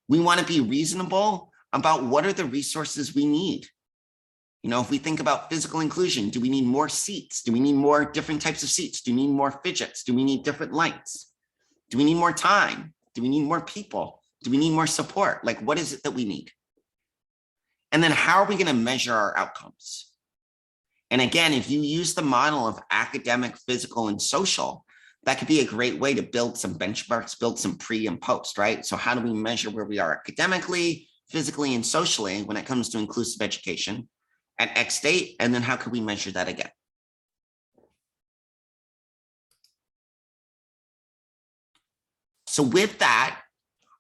Speaker 2: We want to be reasonable about what are the resources we need. You know, if we think about physical inclusion, do we need more seats? Do we need more different types of seats? Do we need more fidgets? Do we need different lights? Do we need more time? Do we need more people? Do we need more support? Like, what is it that we need? And then how are we going to measure our outcomes? And again, if you use the model of academic, physical, and social, that could be a great way to build some benchmarks, build some pre and post, right? So how do we measure where we are academically, physically, and socially when it comes to inclusive education at X date? And then how can we measure that again? So with that,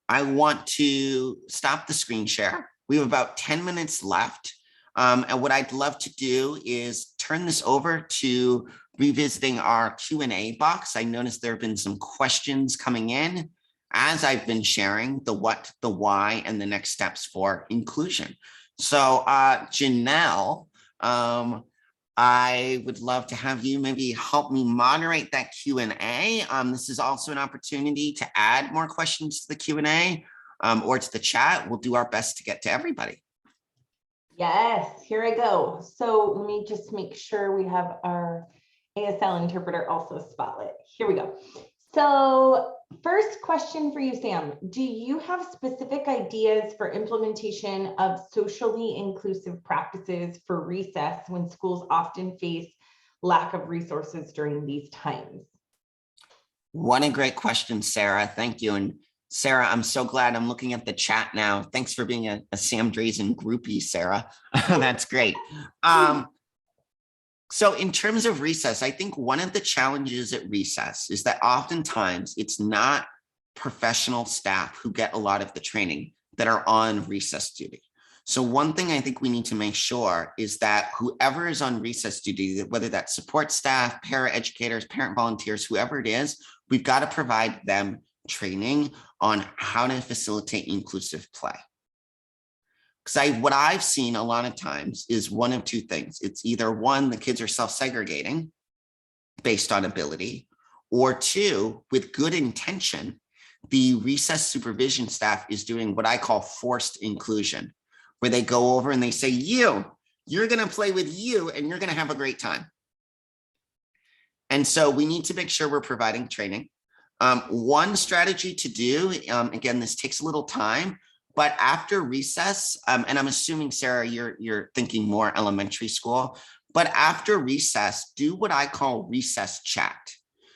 Speaker 2: I want to stop the screen share. We have about 10 minutes left. And what I'd love to do is turn this over to revisiting our Q&A box. I noticed there have been some questions coming in as I've been sharing the what, the why, and the next steps for inclusion. So Janelle, I would love to have you maybe help me moderate that Q&A. This is also an opportunity to add more questions to the Q&A or to the chat. We'll do our best to get to everybody.
Speaker 1: Yes, here I go. So let me just make sure we have our ASL interpreter also spotlit. Here we go. So first question for you, Sam. Do you have specific ideas for implementation of socially inclusive practices for recess when schools often face lack of resources during these times?
Speaker 2: What a great question, Sarah. Thank you. And Sarah, I'm so glad I'm looking at the chat now. Thanks for being a Sam Drazin groupie, Sarah. That's great. So in terms of recess, I think one of the challenges at recess is that oftentimes it's not professional staff who get a lot of the training that are on recess duty. So one thing I think we need to make sure is that whoever is on recess duty, whether that's support staff, paraeducators, parent volunteers, whoever it is, we've got to provide them training on how to facilitate inclusive play. Because what I've seen a lot of times is one of two things. It's either one, the kids are self-segregating based on ability, or two, with good intention, the recess supervision staff is doing what I call forced inclusion, where they go over and they say, you're going to play with you and you're going to have a great time. And so we need to make sure we're providing training. One strategy to do, again, this takes a little time, but after recess, and I'm assuming, Sarah, you're thinking more elementary school, but after recess, do what I call recess chat.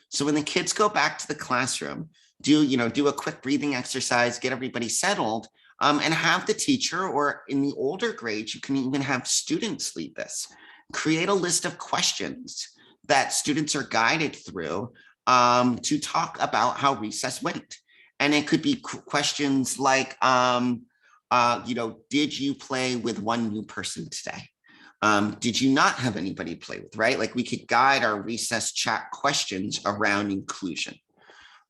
Speaker 2: So when the kids go back to the classroom, do a quick breathing exercise, get everybody settled, and have the teacher, or in the older grades, you can even have students lead this. Create a list of questions that students are guided through to talk about how recess went. And it could be questions like, did you play with one new person today? Did you not have anybody to play with, right? Like we could guide our recess chat questions around inclusion.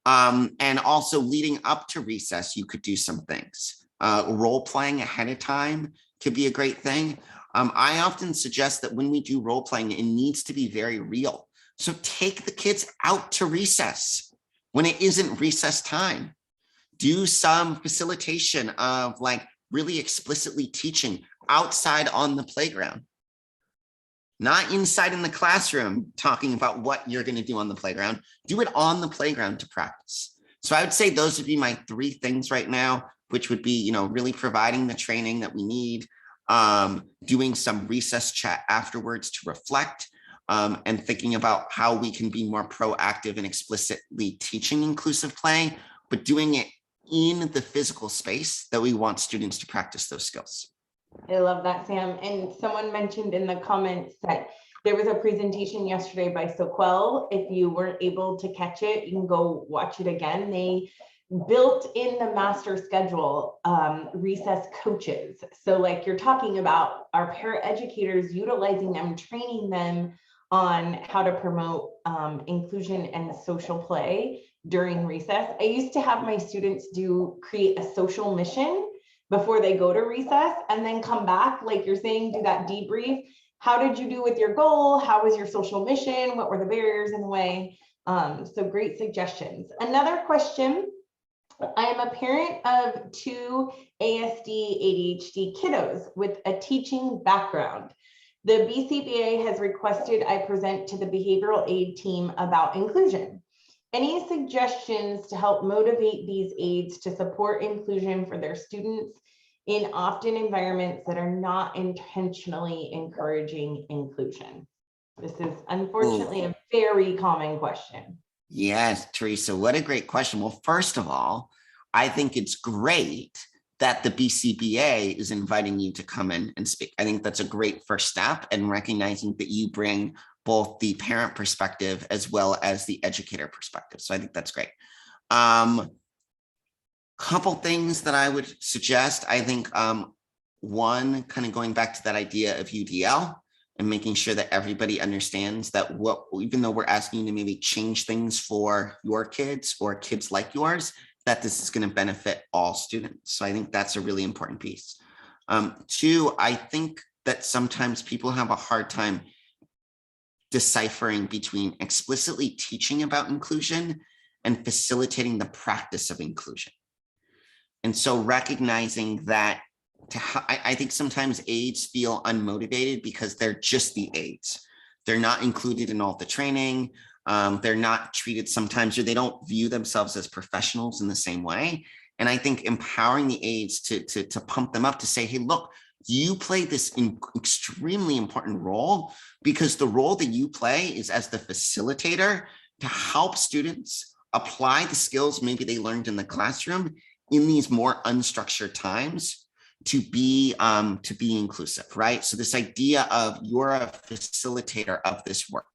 Speaker 2: And also leading up to recess, you could do some things. Role playing ahead of time could be a great thing. I often suggest that when we do role playing, it needs to be very real. So take the kids out to recess when it isn't recess time. Do some facilitation of like really explicitly teaching outside on the playground, not inside in the classroom talking about what you're going to do on the playground. Do it on the playground to practice. So I would say those would be my three things right now, which would be, really providing the training that we need, doing some recess chat afterwards to reflect, and thinking about how we can be more proactive and explicitly teaching inclusive play, but doing it in the physical space that we want students to practice those skills.
Speaker 1: I love that, Sam. And someone mentioned in the comments that there was a presentation yesterday by Soquel. If you weren't able to catch it, you can go watch it again. They built in the master schedule recess coaches. So like you're talking about our paraeducators, utilizing them, training them on how to promote inclusion and social play during recess. I used to have my students create a social mission before they go to recess, and then come back, like you're saying, do that debrief. How did you do with your goal? How was your social mission? What were the barriers in the way? So great suggestions. Another question. I am a parent of 2 ASD ADHD kiddos with a teaching background. The BCBA has requested I present to the behavioral aid team about inclusion. Any suggestions to help motivate these aides to support inclusion for their students in often environments that are not intentionally encouraging inclusion? This is unfortunately a very common question.
Speaker 2: Yes, Teresa, what a great question. Well, first of all, I think it's great that the BCBA is inviting you to come in and speak. I think that's a great first step, and recognizing that you bring both the parent perspective as well as the educator perspective. So I think that's great. Couple things that I would suggest. I think one, kind of going back to that idea of UDL and making sure that everybody understands that even though we're asking you to maybe change things for your kids or kids like yours, that this is going to benefit all students. So I think that's a really important piece. Two, I think that sometimes people have a hard time deciphering between explicitly teaching about inclusion and facilitating the practice of inclusion. And so recognizing that I think sometimes aides feel unmotivated because they're just the aides. They're not included in all the training. They're not treated sometimes, or they don't view themselves as professionals in the same way. And I think empowering the aides to pump them up, to say, hey, look, you play this extremely important role, because the role that you play is as the facilitator to help students apply the skills maybe they learned in the classroom in these more unstructured times to be inclusive, right? So this idea of you're a facilitator of this work.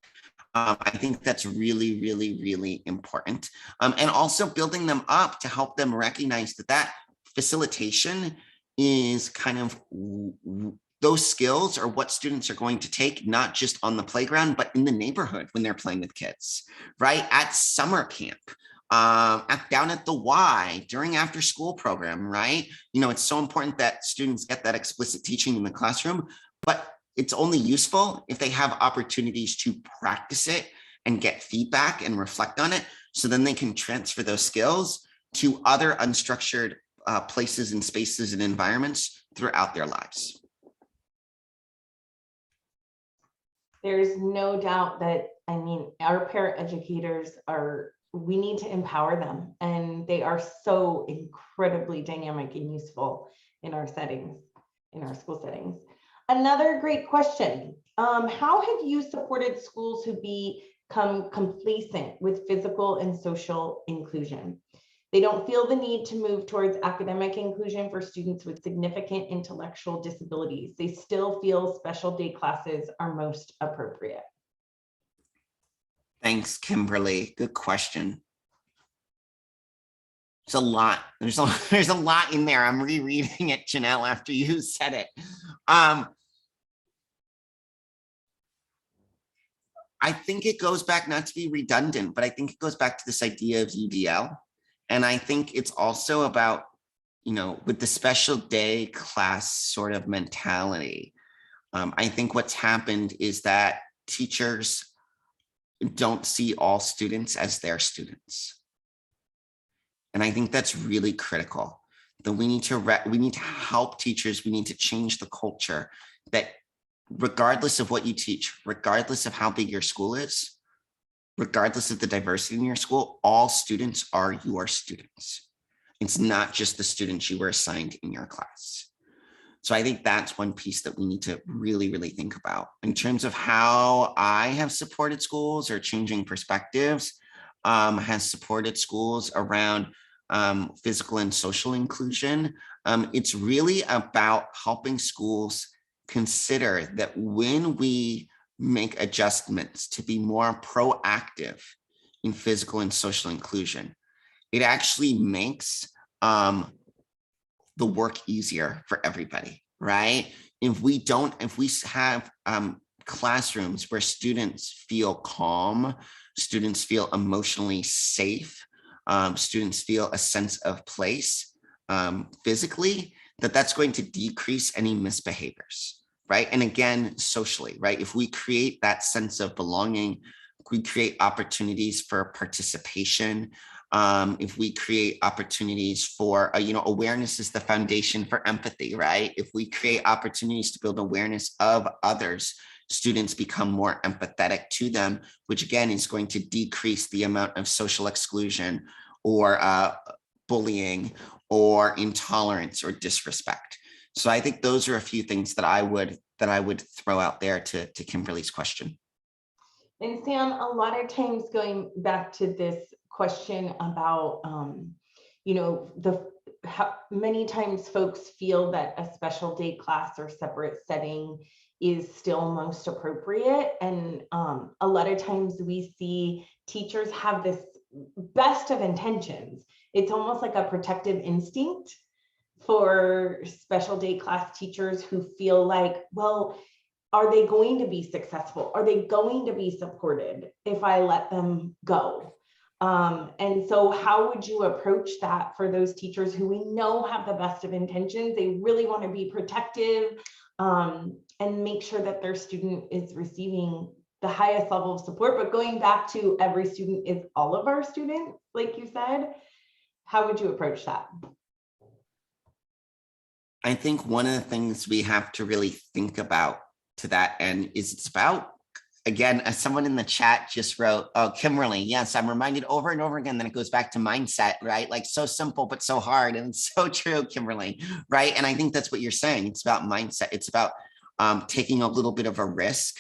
Speaker 2: I think that's really, really, really important. And also building them up to help them recognize that facilitation is kind of those skills are what students are going to take, not just on the playground, but in the neighborhood when they're playing with kids, right? At summer camp, down at the Y, during after school program, right? You know, it's so important that students get that explicit teaching in the classroom, but it's only useful if they have opportunities to practice it and get feedback and reflect on it. So then they can transfer those skills to other unstructured places and spaces and environments throughout their lives.
Speaker 1: There's no doubt that, I mean, our paraeducators we need to empower them, and they are so incredibly dynamic and useful in our settings, in our school settings. Another great question. How have you supported schools who become complacent with physical and social inclusion? They don't feel the need to move towards academic inclusion for students with significant intellectual disabilities. They still feel special day classes are most appropriate.
Speaker 2: Thanks, Kimberly. Good question. There's a lot. There's a lot in there. I'm rereading it, Janelle, after you said it. I think it goes back, not to be redundant, but I think it goes back to this idea of UDL. And I think it's also about, you know, with the special day class sort of mentality. I think what's happened is that teachers don't see all students as their students. And I think that's really critical. That we need to help teachers. We need to change the culture that regardless of what you teach, regardless of how big your school is, regardless of the diversity in your school, all students are your students. It's not just the students you were assigned in your class. So I think that's one piece that we need to really, really think about. In terms of how I have supported schools or changing perspectives, has supported schools around physical and social inclusion. It's really about helping schools consider that when we make adjustments to be more proactive in physical and social inclusion, it actually makes the work easier for everybody, right? If we have classrooms where students feel calm, students feel emotionally safe, students feel a sense of place physically, that's going to decrease any misbehaviors, right? And again, socially, right? If we create that sense of belonging, we create opportunities for participation. If we create opportunities for, awareness is the foundation for empathy, right? If we create opportunities to build awareness of others, students become more empathetic to them, which again is going to decrease the amount of social exclusion or bullying or intolerance or disrespect. So I think those are a few things that I would throw out there to Kimberly's question.
Speaker 1: And Sam, a lot of times going back to this question about, how many times folks feel that a special day class or separate setting is still most appropriate. And a lot of times we see teachers have this best of intentions. It's almost like a protective instinct for special day class teachers who feel like, well, are they going to be successful? Are they going to be supported if I let them go? And so how would you approach that for those teachers who we know have the best of intentions? They really want to be protective and make sure that their student is receiving the highest level of support. But going back to every student is all of our students, like you said, how would you approach that?
Speaker 2: I think one of the things we have to really think about to that end is it's about, again, as someone in the chat just wrote, oh, Kimberly, yes, I'm reminded over and over again that it goes back to mindset, right? Like so simple, but so hard. And it's so true, Kimberly, right? And I think that's what you're saying. It's about mindset. It's about taking a little bit of a risk.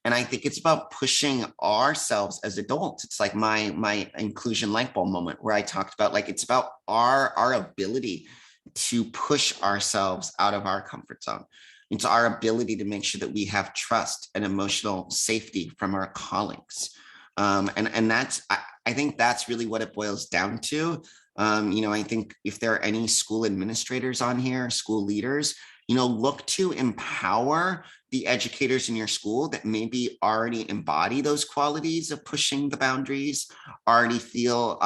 Speaker 2: And I think it's about pushing ourselves as adults. It's like my inclusion light bulb moment where I talked about, like, it's about our ability to push ourselves out of our comfort zone. It's our ability to make sure that we have trust and emotional safety from our colleagues. And that's, I think that's really what it boils down to. I think if there are any school administrators on here, school leaders, look to empower the educators in your school that maybe already embody those qualities of pushing the boundaries, already feel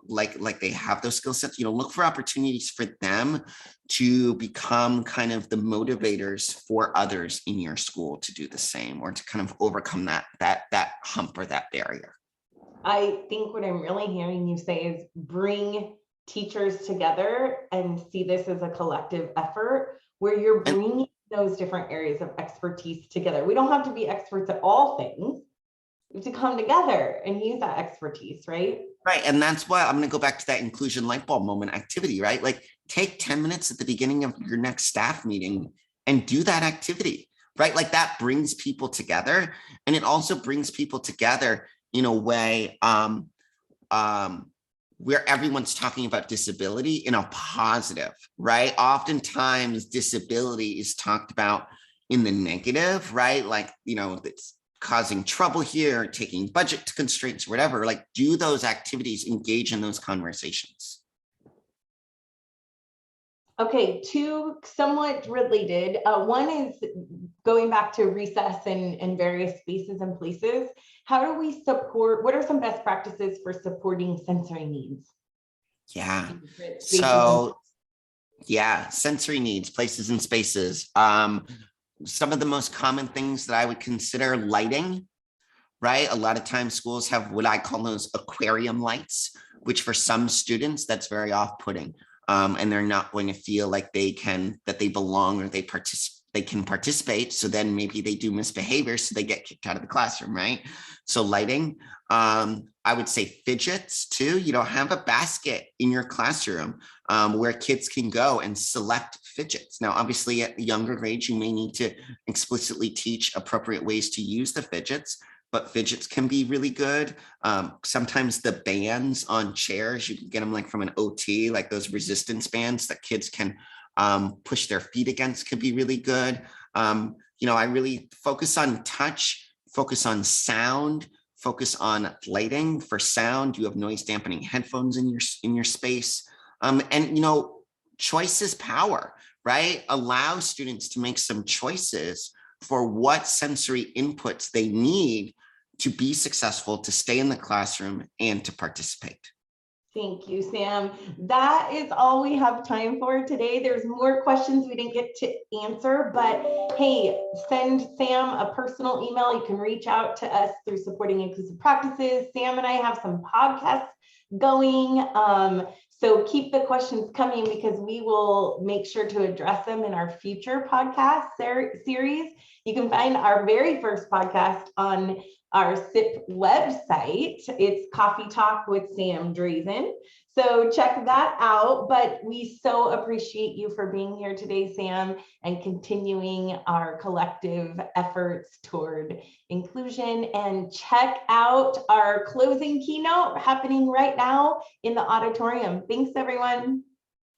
Speaker 2: like they have those skill sets. Look for opportunities for them to become kind of the motivators for others in your school to do the same, or to kind of overcome that hump or that barrier. I
Speaker 1: think what I'm really hearing you say is bring teachers together and see this as a collective effort where you're bringing those different areas of expertise together. We don't have to be experts at all things. We have to come together and use that expertise, right?
Speaker 2: Right. And that's why I'm going to go back to that inclusion light bulb moment activity, right? Like take 10 minutes at the beginning of your next staff meeting and do that activity, right? Like that brings people together. And it also brings people together in a way where everyone's talking about disability in a positive, right? Oftentimes disability is talked about in the negative, right? Like, it's causing trouble here, taking budget constraints, whatever. Like, do those activities, engage in those conversations.
Speaker 1: Okay, two somewhat related. One is going back to recess and various spaces and places. How do we support, what are some best practices for supporting sensory needs?
Speaker 2: Yeah, so yeah, sensory needs, places and spaces. Some of the most common things that I would consider lighting, right? A lot of times schools have what I call those aquarium lights, which for some students, that's very off-putting. And they're not going to feel like that they belong or they can participate. So then maybe they do misbehavior, so they get kicked out of the classroom, right? So lighting, I would say fidgets too. Have a basket in your classroom where kids can go and select fidgets. Now, obviously at the younger age, you may need to explicitly teach appropriate ways to use the fidgets, but fidgets can be really good. Sometimes the bands on chairs, you can get them like from an OT, like those resistance bands that kids can push their feet against, could be really good. I really focus on touch, focus on sound, focus on lighting. For sound, you have noise dampening headphones in your space. And choice is power, right? Allow students to make some choices for what sensory inputs they need to be successful, to stay in the classroom and to participate.
Speaker 1: Thank you, Sam. That is all we have time for today. There's more questions we didn't get to answer, but hey, send Sam a personal email. You can reach out to us through Supporting Inclusive Practices. Sam and I have some podcasts going. So keep the questions coming because we will make sure to address them in our future podcast series. You can find our very first podcast on our SIP website. It's Coffee Talk with Sam Drazin. So check that out. But we so appreciate you for being here today, Sam, and continuing our collective efforts toward inclusion. And check out our closing keynote happening right now in the auditorium. Thanks, everyone.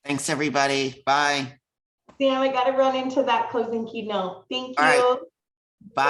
Speaker 2: Thanks, everybody. Bye.
Speaker 1: Sam, I got to run into that closing keynote. Thank you.
Speaker 2: All right. Bye.